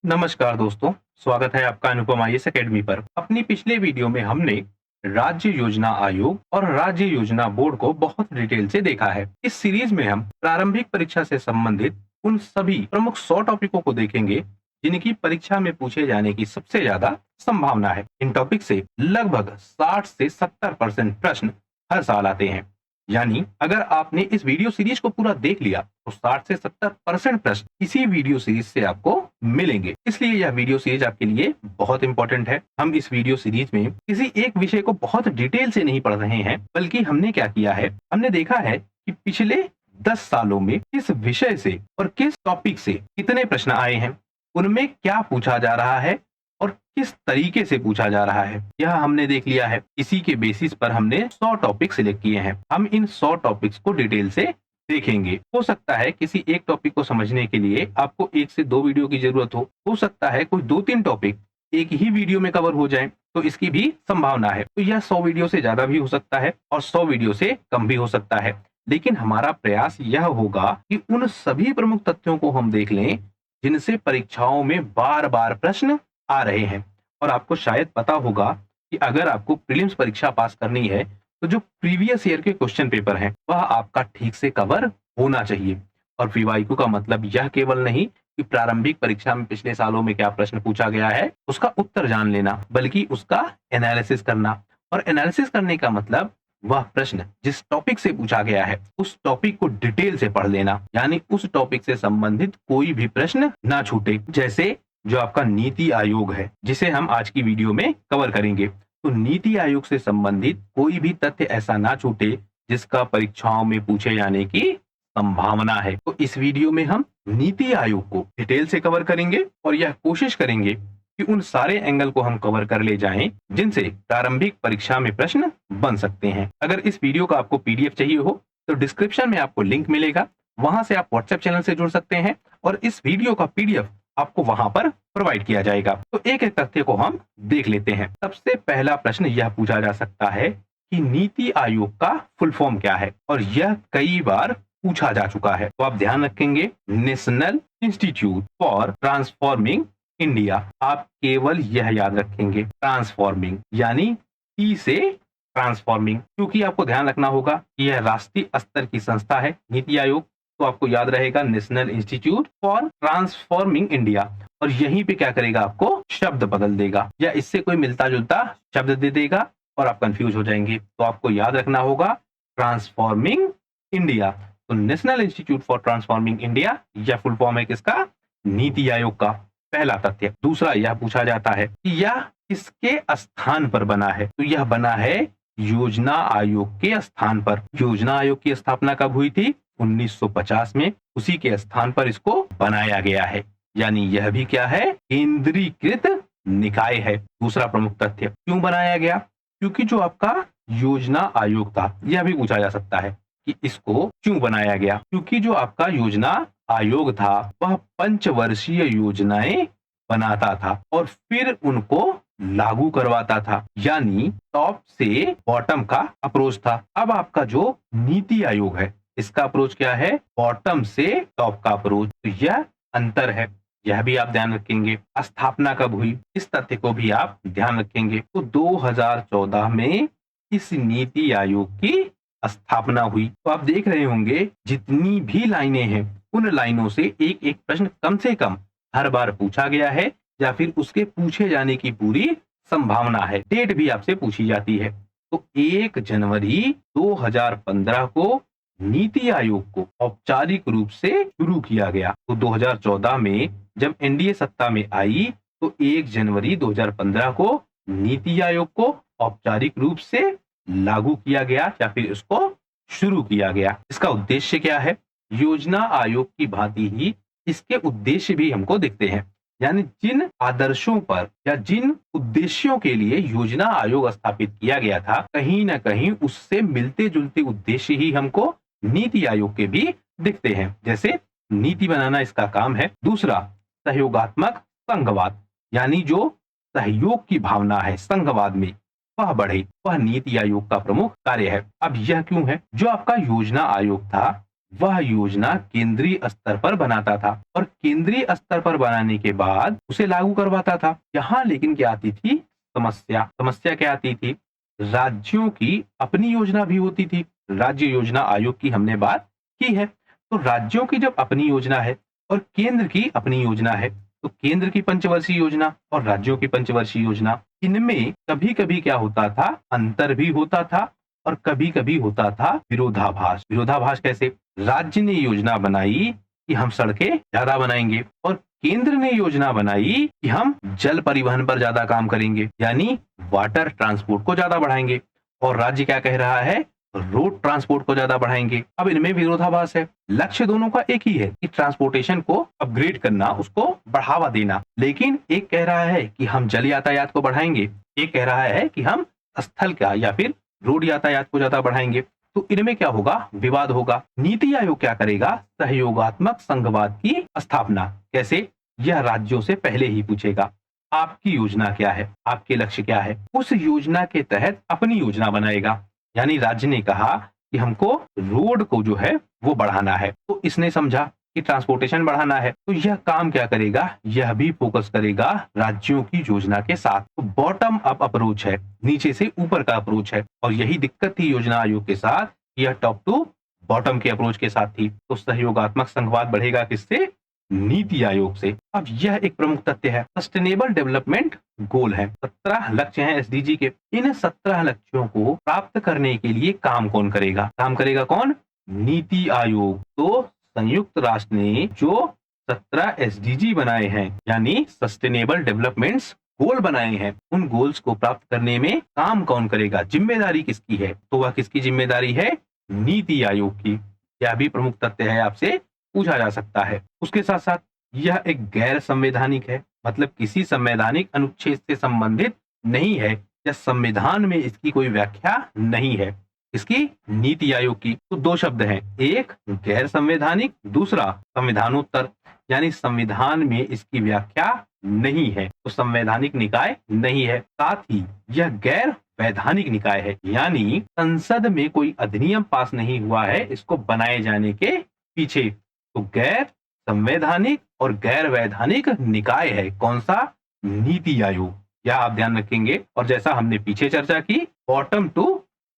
नमस्कार दोस्तों, स्वागत है आपका अनुपम आईएएस एकेडमी पर। अपनी पिछले वीडियो में हमने राज्य योजना आयोग और राज्य योजना बोर्ड को बहुत डिटेल से देखा है। इस सीरीज में हम प्रारंभिक परीक्षा से संबंधित उन सभी प्रमुख 100 टॉपिकों को देखेंगे जिनकी परीक्षा में पूछे जाने की सबसे ज्यादा संभावना है। इन टॉपिक से लगभग 60 से 70% प्रश्न हर साल आते हैं। यानी अगर आपने इस वीडियो सीरीज को पूरा देख लिया तो 60 से 70% प्रश्न इसी वीडियो सीरीज से आपको मिलेंगे। इसलिए यह वीडियो सीरीज आपके लिए बहुत इंपॉर्टेंट है। हम इस वीडियो सीरीज में किसी एक विषय को बहुत डिटेल से नहीं पढ़ रहे हैं, बल्कि हमने क्या किया है, हमने देखा है कि पिछले 10 सालों में किस विषय से और किस टॉपिक से कितने प्रश्न आए हैं, उनमें क्या पूछा जा रहा है और किस तरीके से पूछा जा रहा है, यह हमने देख लिया है। इसी के बेसिस पर हमने 100 टॉपिक सिलेक्ट किए हैं। हम इन 100 टॉपिक्स को डिटेल से देखेंगे। हो सकता है किसी एक टॉपिक को समझने के लिए आपको 1 से 2 वीडियो की जरूरत हो सकता है कोई 2-3 टॉपिक एक ही वीडियो में कवर हो जाए, तो इसकी भी संभावना है। तो यह 100 वीडियो से ज्यादा भी हो सकता है और 100 वीडियो से कम भी हो सकता है। लेकिन हमारा प्रयास यह होगा कि उन सभी प्रमुख तथ्यों को हम देख लें जिनसे परीक्षाओं में बार बार प्रश्न आ रहे हैं। और आपको शायद पता होगा कि अगर आपको प्रीलिम्स परीक्षा पास करनी है तो जो प्रीवियस ईयर के क्वेश्चन पेपर हैं वह आपका ठीक से कवर होना चाहिए। और वीवाईक्यू का मतलब यह केवल नहीं कि प्रारंभिक परीक्षा में पिछले सालों में क्या प्रश्न पूछा गया है उसका उत्तर जान लेना, बल्कि उसका एनालिसिस करना। और एनालिसिस करने का मतलब वह प्रश्न जिस टॉपिक से पूछा गया है उस टॉपिक को डिटेल से पढ़ लेना, यानी उस टॉपिक से संबंधित कोई भी प्रश्न ना छूटे। जैसे जो आपका नीति आयोग है जिसे हम आज की वीडियो में कवर करेंगे, तो नीति आयोग से संबंधित कोई भी तथ्य ऐसा ना छूटे जिसका परीक्षाओं में पूछे जाने की संभावना है। तो इस वीडियो में हम नीति आयोग को डिटेल से कवर करेंगे और यह कोशिश करेंगे कि उन सारे एंगल को हम कवर कर ले जाएं जिनसे प्रारंभिक परीक्षा में प्रश्न बन सकते हैं। अगर इस वीडियो का आपको पीडीएफ चाहिए हो तो डिस्क्रिप्शन में आपको लिंक मिलेगा, वहां से आप व्हाट्सएप चैनल से जुड़ सकते हैं और इस वीडियो का पीडीएफ आपको वहां पर प्रोवाइड किया जाएगा। तो एक एक तथ्य को हम देख लेते हैं। सबसे पहला प्रश्न यह पूछा जा सकता है कि नीति आयोग का फुल फॉर्म क्या है, और यह कई बार पूछा जा चुका है। तो आप ध्यान रखेंगे, national institute for transforming India. आप केवल यह याद रखेंगे, ट्रांसफॉर्मिंग, यानी टी से ट्रांसफॉर्मिंग, क्योंकि आपको ध्यान रखना होगा कि यह राष्ट्रीय स्तर की संस्था है नीति आयोग। तो आपको याद रहेगा national institute for transforming India, और यहीं पे क्या करेगा, आपको शब्द बदल देगा या इससे कोई मिलता जुलता शब्द दे देगा और आप कंफ्यूज हो जाएंगे। तो आपको याद रखना होगा ट्रांसफॉर्मिंग इंडिया। तो national institute for transforming India यह फुल फॉर्म है किसका, नीति आयोग का। पहला तथ्य। दूसरा यह पूछा जाता है कि यह किसके स्थान पर बना है, तो यह बना है योजना आयोग के स्थान पर। योजना आयोग की स्थापना कब हुई थी, 1950 में। उसी के स्थान पर इसको बनाया गया है, यानी यह भी क्या है, केंद्रीकृत निकाय है। दूसरा प्रमुख तथ्य, क्यों बनाया गया, क्योंकि जो आपका योजना आयोग था, यह भी पूछा जा सकता है कि इसको क्यों बनाया गया, क्योंकि जो आपका योजना आयोग था वह पंचवर्षीय योजनाएं बनाता था और फिर उनको लागू करवाता था, यानी टॉप से बॉटम का अप्रोच था। अब आपका जो नीति आयोग है इसका अप्रोच क्या है, बॉटम से टॉप का अप्रोच। तो यह अंतर है, यह भी आप ध्यान रखेंगे। स्थापना कब हुई, इस तथ्य को भी आप ध्यान रखेंगे। तो 2014 में इस नीति आयोग की स्थापना हुई। तो आप देख रहे होंगे जितनी भी लाइनें हैं उन लाइनों से एक एक प्रश्न कम से कम हर बार पूछा गया है या फिर उसके पूछे जाने की पूरी संभावना है। डेट भी आपसे पूछी जाती है। तो 1 जनवरी 2015 को नीति आयोग को औपचारिक रूप से शुरू किया गया। तो 2014 में जब एनडीए सत्ता में आई तो 1 जनवरी 2015 को नीति आयोग को औपचारिक रूप से लागू किया गया या फिर इसको शुरू किया गया। इसका उद्देश्य क्या है, योजना आयोग की भांति ही इसके उद्देश्य भी हमको दिखते हैं, यानी जिन आदर्शों पर या जिन उद्देश्यों के लिए योजना आयोग स्थापित किया गया था, कहीं ना कहीं उससे मिलते जुलते उद्देश्य ही हमको नीति आयोग के भी दिखते हैं। जैसे नीति बनाना इसका काम है। दूसरा, सहयोगात्मक संघवाद, यानी जो सहयोग की भावना है संघवाद में वह बढ़े, वह नीति आयोग का प्रमुख कार्य है। अब यह क्यों है, जो आपका योजना आयोग था वह योजना केंद्रीय स्तर पर बनाता था और केंद्रीय स्तर पर बनाने के बाद उसे लागू करवाता था। यहाँ लेकिन क्या आती थी समस्या? समस्या क्या आती थी? राज्यों की अपनी योजना भी होती थी। राज्य योजना आयोग की हमने बात की है। तो राज्यों की जब अपनी योजना है और केंद्र की अपनी योजना है, तो केंद्र की पंचवर्षीय योजना और राज्यों की पंचवर्षीय योजना, इनमें कभी कभी क्या होता था, अंतर भी होता था और कभी कभी होता था विरोधाभास। विरोधाभास कैसे? राज्य ने योजना बनाई कि हम सड़कें ज्यादा बनाएंगे और केंद्र ने योजना बनाई कि हम जल परिवहन पर ज्यादा काम करेंगे, यानी वाटर ट्रांसपोर्ट को ज्यादा बढ़ाएंगे, और राज्य क्या कह रहा है, रोड ट्रांसपोर्ट को ज्यादा बढ़ाएंगे। अब इनमें विरोधाभास है। लक्ष्य दोनों का एक ही है कि ट्रांसपोर्टेशन को अपग्रेड करना, उसको बढ़ावा देना, लेकिन एक कह रहा है कि हम जल यातायात को बढ़ाएंगे, एक कह रहा है कि हम स्थल का या फिर रोड यातायात को ज्यादा बढ़ाएंगे। तो इनमें क्या होगा? विवाद होगा। नीति आयोग क्या करेगा? सहयोगात्मक संघवाद की स्थापना। कैसे? यह राज्यों से पहले ही पूछेगा आपकी योजना क्या है, आपके लक्ष्य क्या है, उस योजना के तहत अपनी योजना बनाएगा। यानी राज्य ने कहा कि हमको रोड को जो है वो बढ़ाना है, तो इसने समझा कि ट्रांसपोर्टेशन बढ़ाना है, तो यह काम क्या करेगा? यह भी फोकस करेगा राज्यों की योजना के साथ। तो बॉटम अप अप्रोच है, नीचे से ऊपर का अप्रोच है, और यही दिक्कत थी योजना आयोग के साथ, यह टॉप टू बॉटम के अप्रोच के साथ थी। तो सहयोगात्मक संघवाद बढ़ेगा किससे? नीति आयोग से। अब यह एक प्रमुख तथ्य है। सस्टेनेबल डेवलपमेंट गोल है, 17 लक्ष्य हैं एसडीजी के। इन 17 लक्ष्यों को प्राप्त करने के लिए काम कौन करेगा? काम करेगा कौन? नीति आयोग। तो संयुक्त राष्ट्र ने जो 17 एसडीजी बनाए हैं, यानी सस्टेनेबल डेवलपमेंट्स गोल बनाए हैं, उन गोल्स को प्राप्त करने में काम कौन करेगा? जिम्मेदारी किसकी है? तो वह किसकी जिम्मेदारी है? नीति आयोग की। यह भी प्रमुख तथ्य है, आपसे पूछा जा सकता है। उसके साथ साथ यह एक गैर संवैधानिक है, मतलब किसी संवैधानिक अनुच्छेद से संबंधित नहीं है, या संविधान में इसकी कोई व्याख्या नहीं है। इसकी नीति आयोग की तो दो शब्द हैं, एक गैर संवैधानिक, दूसरा संविधानोत्तर, यानी संविधान में इसकी व्याख्या नहीं है, तो संवैधानिक निकाय नहीं है। साथ ही यह गैर वैधानिक निकाय है, यानी संसद में कोई अधिनियम पास नहीं हुआ है इसको बनाए जाने के पीछे। तो गैर संवैधानिक और गैर वैधानिक निकाय है कौन सा? नीति आयोग। यह आप ध्यान रखेंगे। और जैसा हमने पीछे चर्चा की, बॉटम टू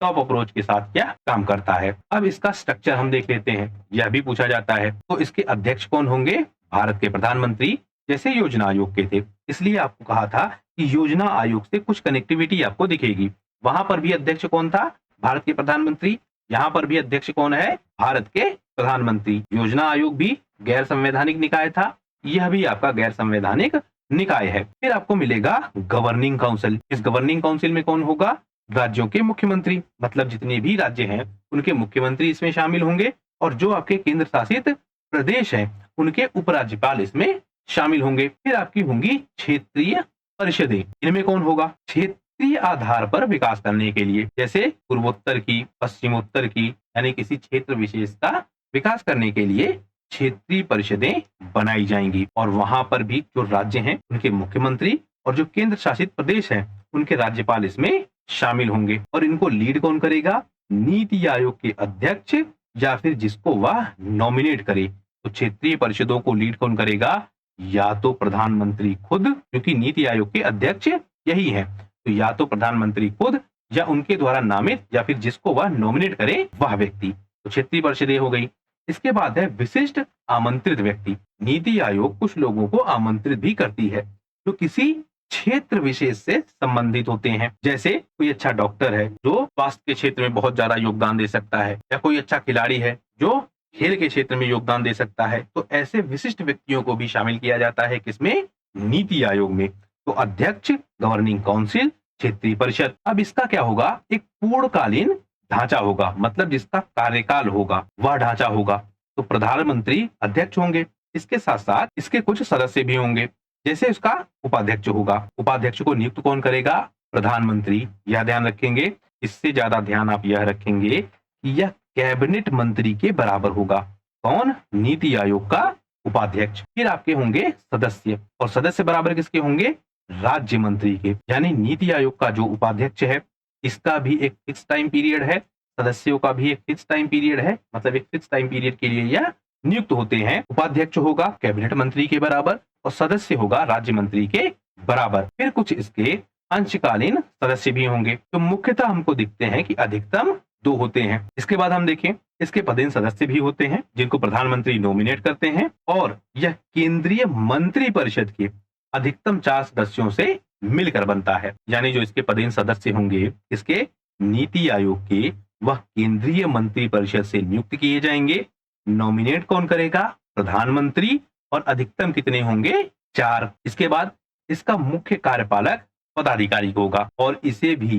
टॉप अप्रोच के साथ क्या काम करता है। अब इसका स्ट्रक्चर हम देख लेते हैं, यह भी पूछा जाता है। तो इसके अध्यक्ष कौन होंगे? भारत के प्रधानमंत्री, जैसे योजना आयोग के थे। इसलिए आपको कहा था कि योजना आयोग से कुछ कनेक्टिविटी आपको दिखेगी। वहां पर भी अध्यक्ष कौन था? भारत के प्रधानमंत्री। यहाँ पर भी अध्यक्ष कौन है? भारत के प्रधानमंत्री। योजना आयोग भी गैर संवैधानिक निकाय था, यह भी आपका गैर संवैधानिक निकाय है। फिर आपको मिलेगा गवर्निंग काउंसिल। इस गवर्निंग काउंसिल में कौन होगा? राज्यों के मुख्यमंत्री, मतलब जितने भी राज्य हैं उनके मुख्यमंत्री इसमें शामिल होंगे, और जो आपके केंद्र शासित प्रदेश हैं उनके उपराज्यपाल इसमें शामिल होंगे। फिर आपकी होंगी क्षेत्रीय परिषदें। इनमें कौन होगा? क्षेत्रीय आधार पर विकास करने के लिए, जैसे पूर्वोत्तर की, पश्चिमोत्तर की, यानी किसी क्षेत्र विशेष का विकास करने के लिए क्षेत्रीय परिषदें बनाई जाएंगी। और वहां पर भी जो राज्य हैं उनके मुख्यमंत्री और जो केंद्र शासित प्रदेश हैं उनके राज्यपाल इसमें शामिल होंगे। और इनको लीड कौन करेगा? नीति आयोग के अध्यक्ष, या फिर जिसको वह नॉमिनेट करे। तो क्षेत्रीय परिषदों को लीड कौन करेगा? या तो प्रधानमंत्री खुद, क्योंकि नीति आयोग के अध्यक्ष यही है, तो या तो प्रधानमंत्री खुद या उनके द्वारा नामित, या फिर जिसको वह नॉमिनेट करे वह व्यक्ति। तो क्षेत्रीय परिषदें हो गई। इसके बाद है विशिष्ट आमंत्रित व्यक्ति। नीति आयोग कुछ लोगों को आमंत्रित भी करती है जो किसी क्षेत्र विशेष से संबंधित होते हैं, जैसे कोई अच्छा डॉक्टर है जो स्वास्थ्य के क्षेत्र में बहुत ज्यादा योगदान दे सकता है, या कोई अच्छा खिलाड़ी है जो खेल के क्षेत्र में योगदान दे सकता है। तो ऐसे विशिष्ट व्यक्तियों को भी शामिल किया जाता है किसमें? नीति आयोग में। तो अध्यक्ष, गवर्निंग काउंसिल, क्षेत्रीय परिषद। अब इसका क्या होगा? एक पूर्णकालीन ढांचा होगा, मतलब जिसका कार्यकाल होगा वह ढांचा होगा। तो प्रधानमंत्री अध्यक्ष होंगे, इसके साथ साथ इसके कुछ सदस्य भी होंगे, जैसे उसका उपाध्यक्ष होगा। उपाध्यक्ष को नियुक्त कौन करेगा? प्रधानमंत्री। यह ध्यान रखेंगे। इससे ज्यादा ध्यान आप यह रखेंगे कि यह कैबिनेट मंत्री के बराबर होगा। कौन? नीति आयोग का उपाध्यक्ष। फिर आपके होंगे सदस्य, और सदस्य बराबर किसके होंगे? राज्य मंत्री के। यानी नीति आयोग का जो उपाध्यक्ष है इसका भी एक फिक्स टाइम पीरियड है, सदस्यों का भी एक फिक्स टाइम पीरियड है, मतलब एक फिक्स टाइम पीरियड के लिए यह नियुक्त होते हैं। उपाध्यक्ष होगा कैबिनेट मंत्री के बराबर और सदस्य होगा राज्य मंत्री के बराबर। फिर कुछ इसके अंशकालीन सदस्य भी होंगे। तो मुख्यतः हमको दिखते हैं कि अधिकतम 2 होते हैं। इसके बाद हम देखें, इसके पदेन सदस्य भी होते हैं जिनको प्रधानमंत्री नॉमिनेट करते हैं और यह केंद्रीय मंत्री परिषद के अधिकतम 4 सदस्यों से मिलकर बनता है। यानी जो इसके पदेन सदस्य होंगे इसके नीति आयोग के, वह केंद्रीय मंत्री परिषद से नियुक्त किए जाएंगे। नॉमिनेट कौन करेगा? प्रधानमंत्री। और अधिकतम कितने होंगे? 4। इसके बाद इसका मुख्य कार्यपालक पदाधिकारी होगा और इसे भी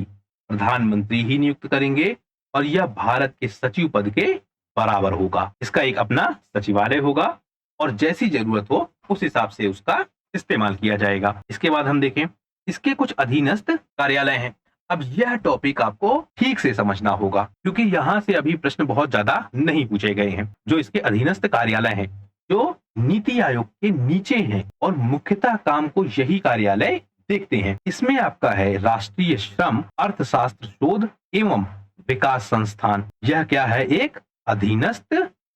प्रधानमंत्री ही नियुक्त करेंगे और यह भारत के सचिव पद के बराबर होगा। इसका एक अपना सचिवालय होगा और जैसी जरूरत हो उस हिसाब से उसका इस्तेमाल किया जाएगा। इसके बाद हम देखें, इसके कुछ अधीनस्थ कार्यालय हैं। अब यह टॉपिक आपको ठीक से समझना होगा क्योंकि यहां से अभी प्रश्न बहुत ज्यादा नहीं पूछे गए हैं। जो इसके अधीनस्थ कार्यालय हैं जो नीति आयोग के नीचे हैं और मुख्यतः काम को यही कार्यालय देखते हैं। इसमें आपका है राष्ट्रीय श्रम अर्थशास्त्र शोध एवं विकास संस्थान। यह क्या है? एक अधीनस्थ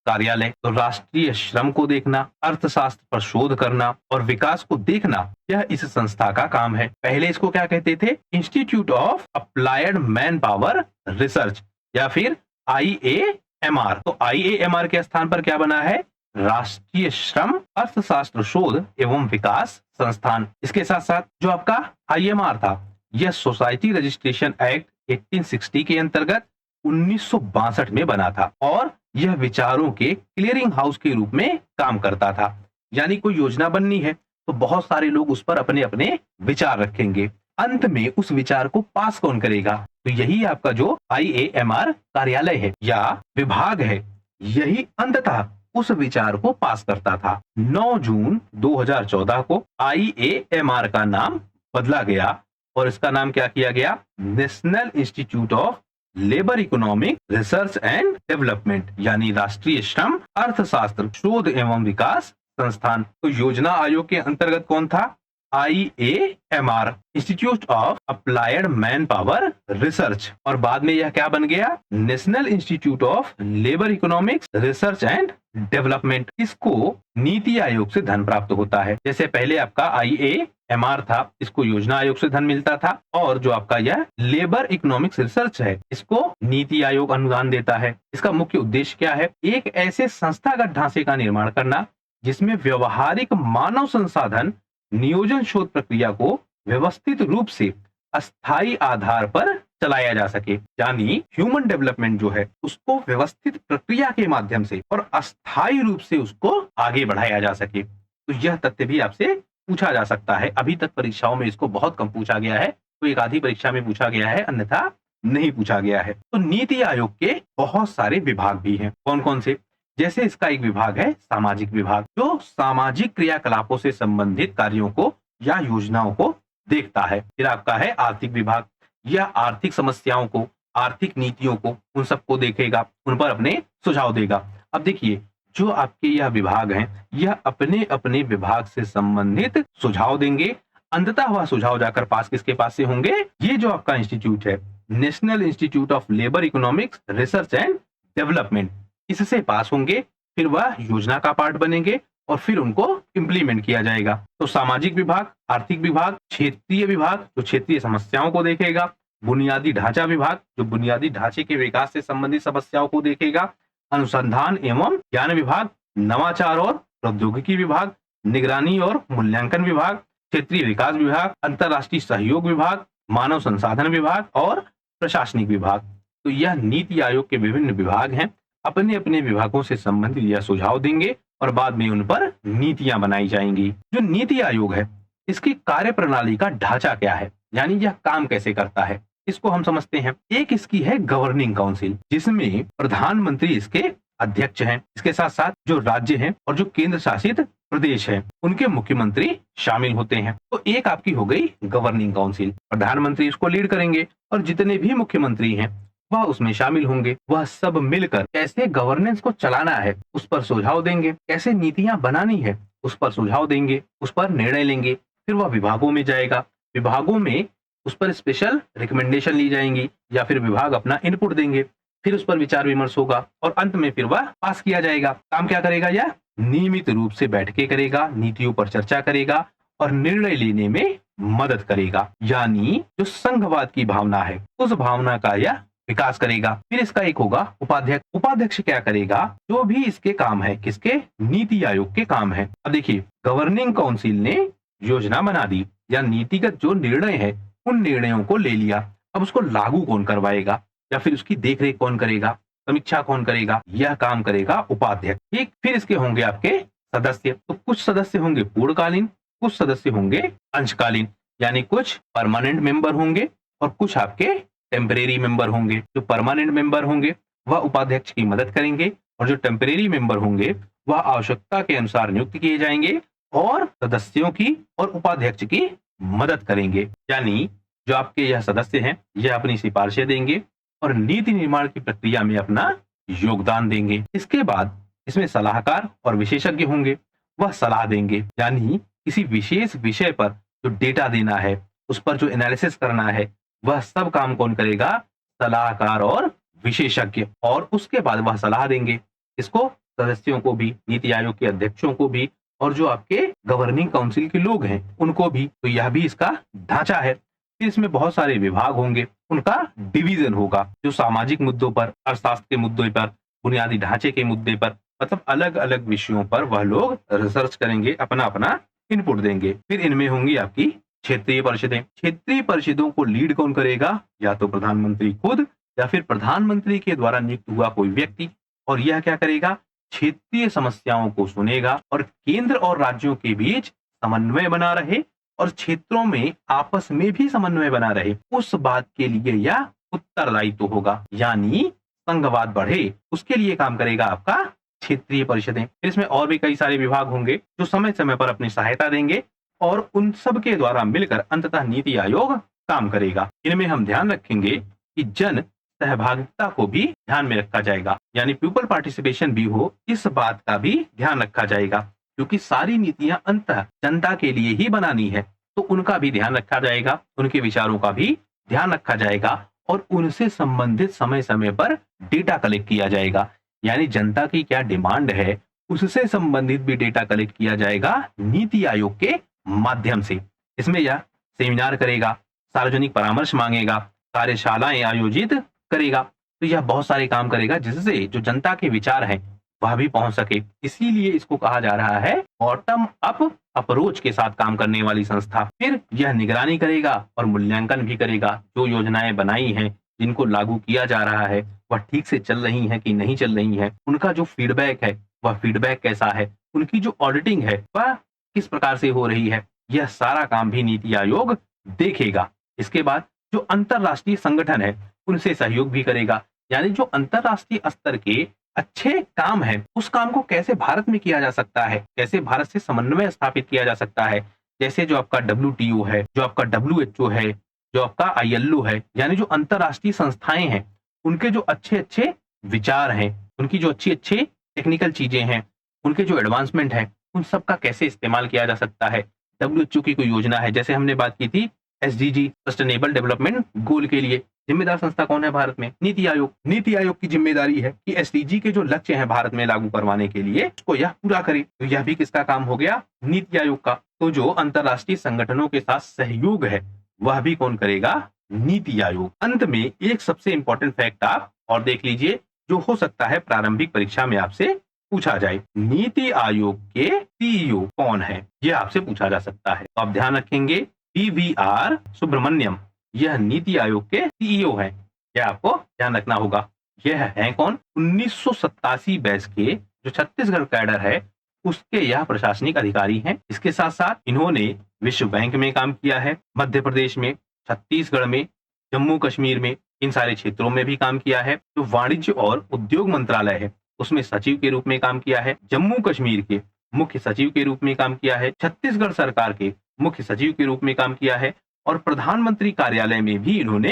कार्यालय। तो राष्ट्रीय श्रम को देखना, अर्थशास्त्र पर शोध करना और विकास को देखना, यह इस संस्था का काम है। पहले इसको क्या कहते थे? Institute of applied man power research या फिर IAMR। तो IAMR के स्थान पर क्या बना है? राष्ट्रीय श्रम अर्थशास्त्र शोध एवं विकास संस्थान। इसके साथ साथ जो आपका IMR था, यह सोसाइटी रजिस्ट्रेशन एक्ट 1860 के अंतर्गत 1962 में बना था और यह विचारों के क्लियरिंग हाउस के रूप में काम करता था। यानी कोई योजना बननी है तो बहुत सारे लोग उस पर अपने अपने विचार रखेंगे, अंत में उस विचार को पास कौन करेगा? तो यही आपका जो IAMR कार्यालय है या विभाग है, यही अंततः उस विचार को पास करता था। 9 जून 2014 को IAMR का नाम बदला गया और इसका नाम क्या किया गया? National institute of labour economic research and development, यानी राष्ट्रीय श्रम अर्थशास्त्र शोध एवं विकास संस्थान। तो योजना आयोग के अंतर्गत कौन था? IAMR, institute of applied man power research. और बाद में यह क्या बन गया? National institute of labour economics research and development. इसको नीति आयोग से धन प्राप्त होता है। जैसे पहले आपका IAMR था, इसको योजना आयोग से धन मिलता था और जो आपका यह लेबर इकोनॉमिक्स रिसर्च है, इसको नीति आयोग अनुदान देता है। इसका मुख्य उद्देश्य क्या है? एक ऐसे संस्थागत ढांचे का निर्माण करना जिसमें व्यवहारिक मानव संसाधन नियोजन शोध प्रक्रिया को व्यवस्थित रूप से अस्थायी आधार पर चलाया जा सके। यानी ह्यूमन डेवलपमेंट जो है उसको व्यवस्थित प्रक्रिया के माध्यम से और अस्थायी रूप से उसको आगे बढ़ाया जा सके। तो यह तथ्य भी आपसे पूछा जा सकता है। अभी तक परीक्षाओं में इसको बहुत कम पूछा गया है, तो एक आधी परीक्षा में पूछा गया है, अन्यथा नहीं पूछा गया है। तो नीति आयोग के बहुत सारे विभाग भी हैं। कौन कौन से? जैसे इसका एक विभाग है सामाजिक विभाग, जो सामाजिक क्रियाकलापों से संबंधित कार्यों को या योजनाओं को देखता है। फिर आपका है आर्थिक विभाग, यह आर्थिक समस्याओं को, आर्थिक नीतियों को, उन सबको देखेगा, उन पर अपने सुझाव देगा। अब देखिए, जो आपके यह विभाग हैं, यह अपने अपने विभाग से संबंधित सुझाव देंगे। अंततः वह सुझाव जाकर पास किसके पास से होंगे? ये जो आपका इंस्टीट्यूट है, national institute of labour economics research and development, इससे पास होंगे। फिर वह योजना का पार्ट बनेंगे और फिर उनको इंप्लीमेंट किया जाएगा। तो सामाजिक विभाग, आर्थिक विभाग, क्षेत्रीय विभाग जो क्षेत्रीय समस्याओं को देखेगा, बुनियादी ढांचा विभाग जो बुनियादी ढांचे के विकास से संबंधित समस्याओं को देखेगा, अनुसंधान एवं ज्ञान विभाग, नवाचार और प्रौद्योगिकी विभाग, निगरानी और मूल्यांकन विभाग, क्षेत्रीय विकास विभाग, अंतर्राष्ट्रीय सहयोग विभाग, मानव संसाधन विभाग और प्रशासनिक विभाग। तो यह नीति आयोग के विभिन्न विभाग हैं। अपने अपने विभागों से संबंधित यह सुझाव देंगे और बाद में उन पर नीतियां बनाई जाएंगी। जो नीति आयोग है, इसकी कार्य प्रणाली का ढांचा क्या है, यानी यह काम कैसे करता है, इसको हम समझते हैं। एक इसकी है गवर्निंग काउंसिल, जिसमें प्रधानमंत्री इसके अध्यक्ष हैं। इसके साथ साथ जो राज्य हैं और जो केंद्र शासित प्रदेश हैं, उनके मुख्यमंत्री शामिल होते हैं। तो एक आपकी हो गई गवर्निंग काउंसिल, प्रधानमंत्री इसको लीड करेंगे और जितने भी मुख्यमंत्री हैं वह उसमें शामिल होंगे। वह सब मिलकर कैसे गवर्नेंस को चलाना है उस पर सुझाव देंगे, कैसे नीतियां बनानी है उस पर सुझाव देंगे, उस पर निर्णय लेंगे। फिर वह विभागों में जाएगा, विभागों में उस पर स्पेशल रिकमेंडेशन ली जाएंगी या फिर विभाग अपना इनपुट देंगे। फिर उस पर विचार विमर्श होगा और अंत में फिर वह पास किया जाएगा। काम क्या करेगा यह? नियमित रूप से बैठकें करेगा, नीतियों पर चर्चा करेगा और निर्णय लेने में मदद करेगा। यानी जो संघवाद की भावना है उस भावना का यह विकास करेगा। फिर इसका एक होगा उपाध्यक्ष। उपाध्यक्ष क्या करेगा? जो भी इसके काम है, किसके? नीति आयोग के काम है। अब देखिए, गवर्निंग काउंसिल ने योजना बना दी या नीतिगत जो निर्णय है उन निर्णयों को ले लिया। अब उसको लागू कौन करवाएगा या फिर उसकी देखरेख कौन करेगा, समीक्षा कौन करेगा? यह काम करेगा उपाध्यक्ष। ठीक, फिर इसके होंगे आपके सदस्य। तो कुछ सदस्य होंगे पूर्णकालीन, कुछ सदस्य होंगे अंशकालीन, यानी कुछ परमानेंट मेंबर होंगे और कुछ आपके टेम्परेरी मेंबर होंगे। जो परमानेंट मेंबर होंगे वह उपाध्यक्ष की मदद करेंगे और जो टेम्परेरी मेंबर होंगे वह आवश्यकता के अनुसार नियुक्त किए जाएंगे और सदस्यों की और उपाध्यक्ष की मदद करेंगे। यानी जो आपके यह सदस्य हैं यह अपनी सिफारिशें देंगे और नीति निर्माण की प्रक्रिया में अपना योगदान देंगे। इसके बाद इसमें सलाहकार और विशेषज्ञ होंगे, वह सलाह देंगे। यानी किसी विशेष विषय पर जो डेटा देना है, उस पर जो एनालिसिस करना है, वह सब काम कौन करेगा? सलाहकार और विशेषज्ञ। और उसके बाद वह सलाह देंगे इसको सदस्यों को भी, नीति आयोग के अध्यक्षों को भी और जो आपके गवर्निंग काउंसिल के लोग हैं उनको भी। तो यह भी इसका ढांचा है। फिर इसमें बहुत सारे विभाग होंगे, उनका डिवीजन होगा। जो सामाजिक मुद्दों पर, अर्थशास्त्र के मुद्दों पर, बुनियादी ढांचे के मुद्दे पर, मतलब अलग अलग विषयों पर वह लोग रिसर्च करेंगे, अपना अपना इनपुट देंगे। फिर इनमें होंगी आपकी क्षेत्रीय परिषदें। क्षेत्रीय परिषदों को लीड कौन करेगा? या तो प्रधानमंत्री खुद या फिर प्रधानमंत्री के द्वारा नियुक्त हुआ कोई व्यक्ति। और यह क्या करेगा? क्षेत्रीय समस्याओं को सुनेगा और केंद्र और राज्यों के बीच समन्वय बना रहे और क्षेत्रों में आपस में भी समन्वय बना रहे, उस बात के लिए यह उत्तरदायित्व होगा। यानी संघवाद बढ़े उसके लिए काम करेगा आपका क्षेत्रीय परिषदें। इसमें और भी कई सारे विभाग होंगे जो समय समय पर अपनी सहायता देंगे और उन सब के द्वारा मिलकर अंततः नीति आयोग काम करेगा। इनमें हम ध्यान रखेंगे कि जन सहभागिता को भी ध्यान में रखा जाएगा, यानी पीपल पार्टिसिपेशन भी हो, इस बात का भी ध्यान रखा जाएगा। क्योंकि सारी नीतियां अंततः जनता के लिए ही बनानी है, तो उनका भी ध्यान रखा जाएगा, उनके विचारों का भी ध्यान रखा जाएगा और उनसे संबंधित समय समय पर डेटा कलेक्ट किया जाएगा। यानी जनता की क्या डिमांड है उससे संबंधित भी डेटा कलेक्ट किया जाएगा नीति आयोग के माध्यम से। इसमें यह सेमिनार करेगा, सार्वजनिक परामर्श मांगेगा, कार्यशालाएं आयोजित करेगा। तो यह बहुत सारे काम करेगा जिससे जो जनता के विचार हैं वह भी पहुंच सके। इसीलिए इसको कहा जा रहा है बॉटम अप अप्रोच के साथ काम करने वाली संस्था। फिर यह निगरानी करेगा और मूल्यांकन भी करेगा। जो योजनाएं बनाई हैं, जिनको लागू किया जा रहा है, वह ठीक से चल रही हैं कि नहीं चल रही हैं, उनका जो फीडबैक है वह फीडबैक कैसा है, उनकी जो ऑडिटिंग है वह किस प्रकार से हो रही है, यह सारा काम भी नीति आयोग देखेगा। इसके बाद जो अंतरराष्ट्रीय संगठन है उनसे सहयोग भी करेगा। यानी जो अंतरराष्ट्रीय स्तर के अच्छे काम है उस काम को कैसे भारत में किया जा सकता है, कैसे भारत से समन्वय स्थापित किया जा सकता है। जैसे जो आपका WTO है, जो आपका WHO है, जो आपका ILO है, यानी जो अंतरराष्ट्रीय संस्थाएं हैं उनके जो अच्छे अच्छे विचार हैं, उनकी जो अच्छी अच्छी टेक्निकल चीजें हैं, उनके जो एडवांसमेंट है, उन सब का कैसे इस्तेमाल किया जा सकता है। WHO की कोई योजना है, जैसे हमने बात की थी SDG सस्टेनेबल डेवलपमेंट गोल के लिए, जिम्मेदार संस्था कौन है भारत में? नीति आयोग। नीति आयोग की जिम्मेदारी है कि SDG के जो लक्ष्य हैं भारत में लागू करवाने के लिए उसको यह पूरा करे। तो यह भी किसका काम हो गया? नीति आयोग का। तो जो अंतरराष्ट्रीय संगठनों के साथ सहयोग है वह भी कौन करेगा? नीति आयोग। अंत में एक सबसे इंपॉर्टेंट फैक्ट आप और देख लीजिए जो हो सकता है प्रारंभिक परीक्षा में आपसे पूछा जाए। नीति आयोग के CEO कौन है, यह आपसे पूछा जा सकता है। तो आप ध्यान रखेंगे PVR सुब्रमण्यम यह नीति आयोग के CEO हैं। यह आपको ध्यान रखना होगा। यह है कौन? 1987 बैच के जो छत्तीसगढ़ कैडर है उसके यह प्रशासनिक अधिकारी हैं। इसके साथ साथ इन्होंने विश्व बैंक में काम किया है, मध्य प्रदेश में, छत्तीसगढ़ में, जम्मू कश्मीर में, इन सारे क्षेत्रों में भी काम किया है। जो वाणिज्य और उद्योग मंत्रालय है उसमें सचिव के रूप में काम किया है, जम्मू कश्मीर के मुख्य सचिव के रूप में काम किया है, छत्तीसगढ़ सरकार के मुख्य सचिव के रूप में काम किया है और प्रधानमंत्री कार्यालय में भी इन्होंने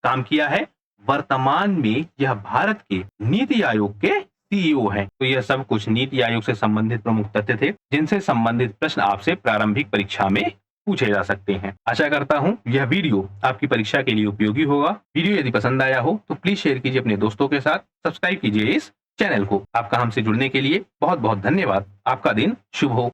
काम किया है। वर्तमान में यह भारत के नीति आयोग के CEO हैं। तो यह सब कुछ नीति आयोग से संबंधित प्रमुख तथ्य थे जिनसे संबंधित प्रश्न आपसे प्रारंभिक परीक्षा में पूछे जा सकते हैं। आशा करता हूँ यह वीडियो आपकी परीक्षा के लिए उपयोगी होगा। वीडियो यदि पसंद आया हो तो प्लीज शेयर कीजिए अपने दोस्तों के साथ, सब्सक्राइब कीजिए इस चैनल को। आपका हमसे जुड़ने के लिए बहुत बहुत धन्यवाद। आपका दिन शुभ हो।